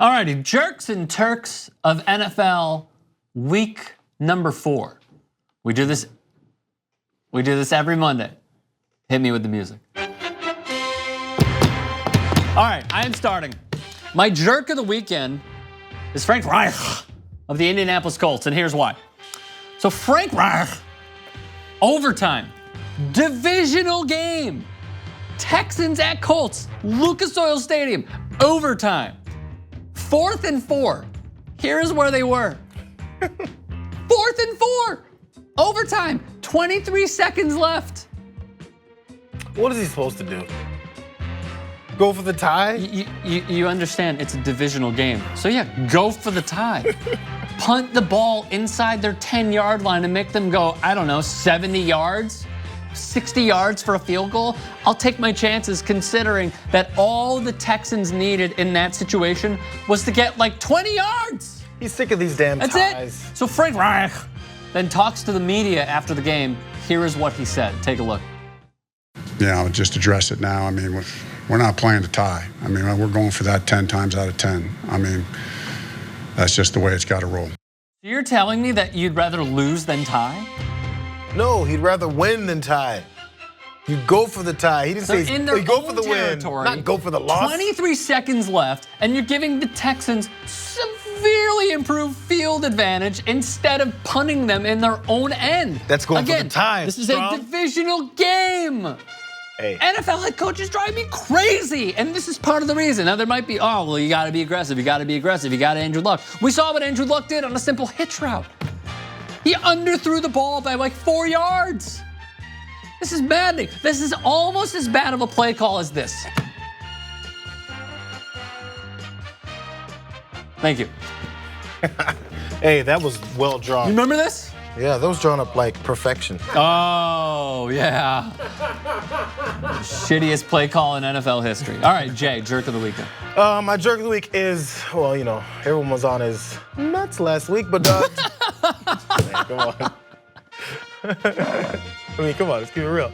All righty, jerks and Turks of NFL week number 4. We do this every Monday. Hit me with the music. All right, I am starting. My jerk of the weekend is Frank Reich of the Indianapolis Colts, and here's why. So Frank Reich, overtime, divisional game, Texans at Colts, Lucas Oil Stadium, overtime, 4th and 4. Here's where they were. 4th and 4, overtime, 23 seconds left. What is he supposed to do? Go for the tie? You understand it's a divisional game. So yeah, go for the tie. Punt the ball inside their 10-yard line and make them go, I don't know, 70 yards? 60 yards for a field goal? I'll take my chances considering that all the Texans needed in that situation was to get like 20 yards. He's sick of these damn ties. That's it. So Frank Reich then talks to the media after the game. Here is what he said. Take a look. Yeah, I'll just address it now. I mean, we're not playing to tie. I mean, we're going for that 10 times out of 10. I mean, that's just the way it's got to roll. You're telling me that you'd rather lose than tie? No, he'd rather win than tie. You go for the tie. He didn't say you go for the win, not go for the loss. 23 seconds left, and you're giving the Texans severely improved field advantage instead of punting them in their own end. That's going Again, for the tie. This is a divisional game. Hey. NFL head coaches drive me crazy, and this is part of the reason. Now, there might be, oh, well, you got to be aggressive. You got to be aggressive. You got Andrew Luck. We saw what Andrew Luck did on a simple hitch route. He underthrew the ball by like 4 yards. This is maddening. This is almost as bad of a play call as this. Thank you. Hey, that was well drawn. You remember this? Yeah, that was drawn up like perfection. Oh, yeah. Shittiest play call in NFL history. All right, Jay, jerk of the weekend. My jerk of the week is, well, you know, everyone was on his nuts last week, but man, come on. I mean, come on, let's keep it real.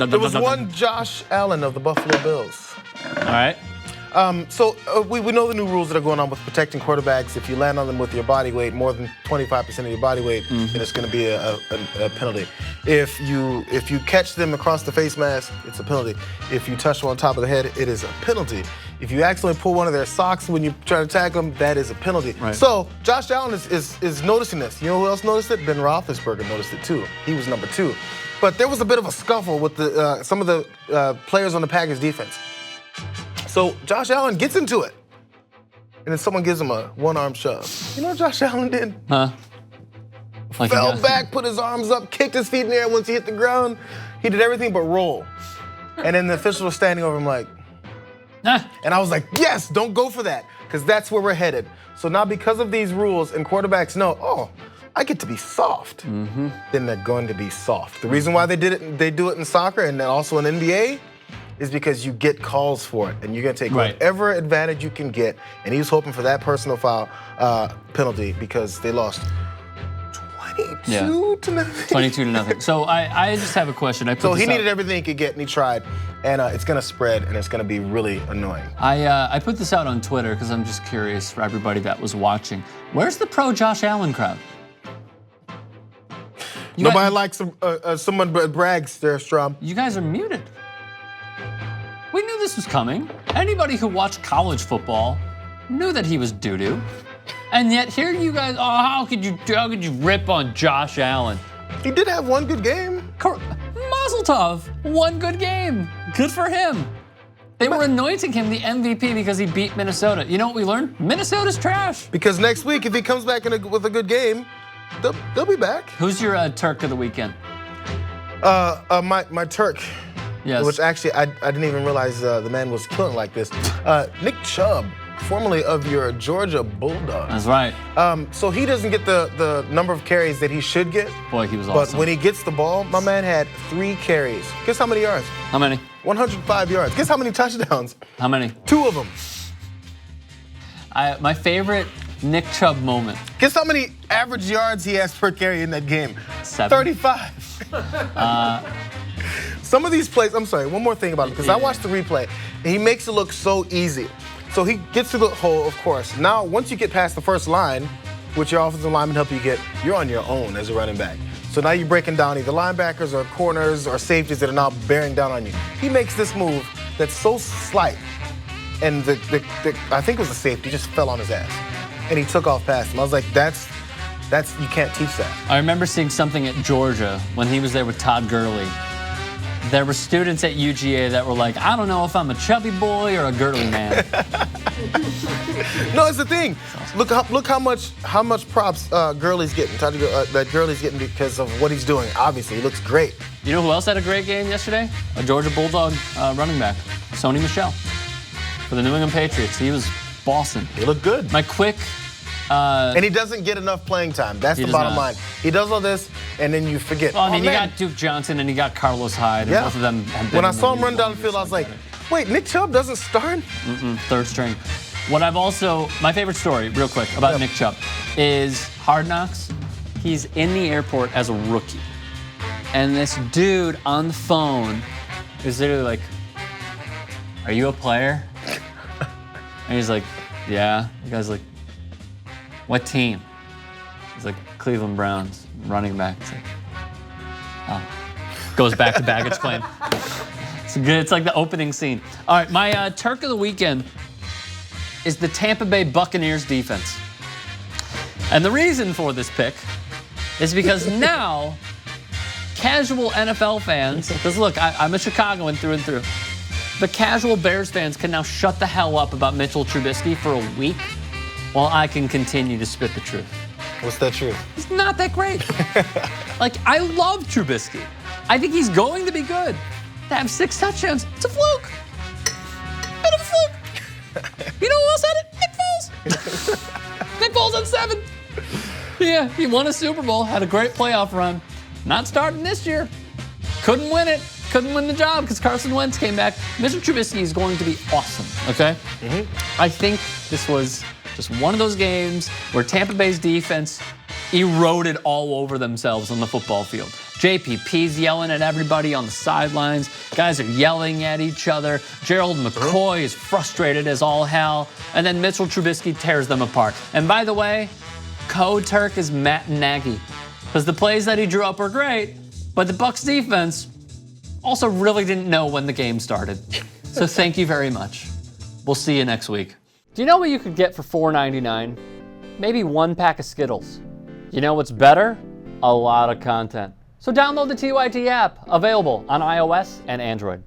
There was one Josh Allen of the Buffalo Bills. All right. So we know the new rules that are going on with protecting quarterbacks. If you land on them with your body weight, more than 25% of your body weight, then it's going to be a penalty. If you catch them across the face mask, it's a penalty. If you touch them on top of the head, it is a penalty. If you accidentally pull one of their socks when you try to tackle them, that is a penalty. Right. So Josh Allen is noticing this. You know who else noticed it? Ben Roethlisberger noticed it too. He was number 2. But there was a bit of a scuffle with some of the players on the Packers defense. So Josh Allen gets into it, and then someone gives him a one-arm shove. You know what Josh Allen did? Huh? Like fell back, put his arms up, kicked his feet in the air. Once he hit the ground, he did everything but roll. And then the official was standing over him like, and I was like, yes, don't go for that, because that's where we're headed. So now because of these rules, and quarterbacks know, oh, I get to be soft, then they're going to be soft. The reason why they do it in soccer and then also in NBA, is because you get calls for it, and you're going to take whatever advantage you can get. And he was hoping for that personal foul penalty because they lost 22 to nothing. 22 to nothing. So I just have a question. So he needed everything he could get, and he tried. And it's going to spread, and it's going to be really annoying. I put this out on Twitter because I'm just curious for everybody that was watching. Where's the pro Josh Allen crowd? Nobody likes someone brags there, Strom. You guys are muted. We knew this was coming. Anybody who watched college football knew that he was doo-doo. And yet here you guys, oh, how could you rip on Josh Allen? He did have one good game. Mazel tov, one good game. Good for him. They were anointing him the MVP because he beat Minnesota. You know what we learned? Minnesota's trash. Because next week, if he comes back with a good game, they'll be back. Who's your Turk of the weekend? My Turk. Yes. Which actually, I didn't even realize the man was killing like this. Nick Chubb, formerly of your Georgia Bulldogs. That's right. So he doesn't get the number of carries that he should get. Boy, he was awesome. But when he gets the ball, my man had 3 carries. Guess how many yards? How many? 105 yards. Guess how many touchdowns? How many? 2 of them. My favorite Nick Chubb moment. Guess how many average yards he has per carry in that game? 7. 35. some of these plays, I'm sorry, one more thing about it, because I watched the replay, and he makes it look so easy. So he gets to the hole, of course. Now, once you get past the first line, which your offensive lineman help you get, you're on your own as a running back. So now you're breaking down either linebackers or corners or safeties that are now bearing down on you. He makes this move that's so slight, and I think it was the safety, just fell on his ass. And he took off past him. I was like, that's you can't teach that. I remember seeing something at Georgia when he was there with Todd Gurley. There were students at UGA that were like, I don't know if I'm a chubby boy or a Gurley man. No, it's the thing. Look how much props Gurley's getting. That Gurley's getting because of what he's doing. Obviously, he looks great. You know who else had a great game yesterday? A Georgia Bulldog running back, Sony Michel, for the New England Patriots. He was bossing. He looked good. My quick. And he doesn't get enough playing time. That's the bottom line. He does all this, and then you forget. Well, I mean, you got Duke Johnson and you got Carlos Hyde, and both of them have been. When I saw him run down the field, I was like, wait, Nick Chubb doesn't start? Third string. My favorite story, real quick, about Nick Chubb is Hard Knocks. He's in the airport as a rookie. And this dude on the phone is literally like, are you a player? And he's like, yeah. The guy's like, what team? He's like, Cleveland Browns, running back. He's like, oh. Goes back to baggage claim. It's good. It's like the opening scene. All right, my Turk of the weekend is the Tampa Bay Buccaneers defense. And the reason for this pick is because now casual NFL fans, because look, I'm a Chicagoan through and through, the casual Bears fans can now shut the hell up about Mitchell Trubisky for a week while I can continue to spit the truth. What's that truth? He's not that great. Like, I love Trubisky. I think he's going to be good. To have 6 touchdowns, it's a fluke. Bit of a fluke. You know who else had it? Nick Foles. Nick Foles had 7. Yeah, he won a Super Bowl, had a great playoff run. Not starting this year. Couldn't win it. Couldn't win the job because Carson Wentz came back. Mr. Trubisky is going to be awesome, okay? I think this was just one of those games where Tampa Bay's defense eroded all over themselves on the football field. JPP's yelling at everybody on the sidelines. Guys are yelling at each other. Gerald McCoy is frustrated as all hell. And then Mitchell Trubisky tears them apart. And by the way, code Turk is Matt Nagy. Because the plays that he drew up were great, but the Bucs defense also really didn't know when the game started. So thank you very much. We'll see you next week. Do you know what you could get for $4.99? Maybe 1 pack of Skittles. You know what's better? A lot of content. So download the TYT app, available on iOS and Android.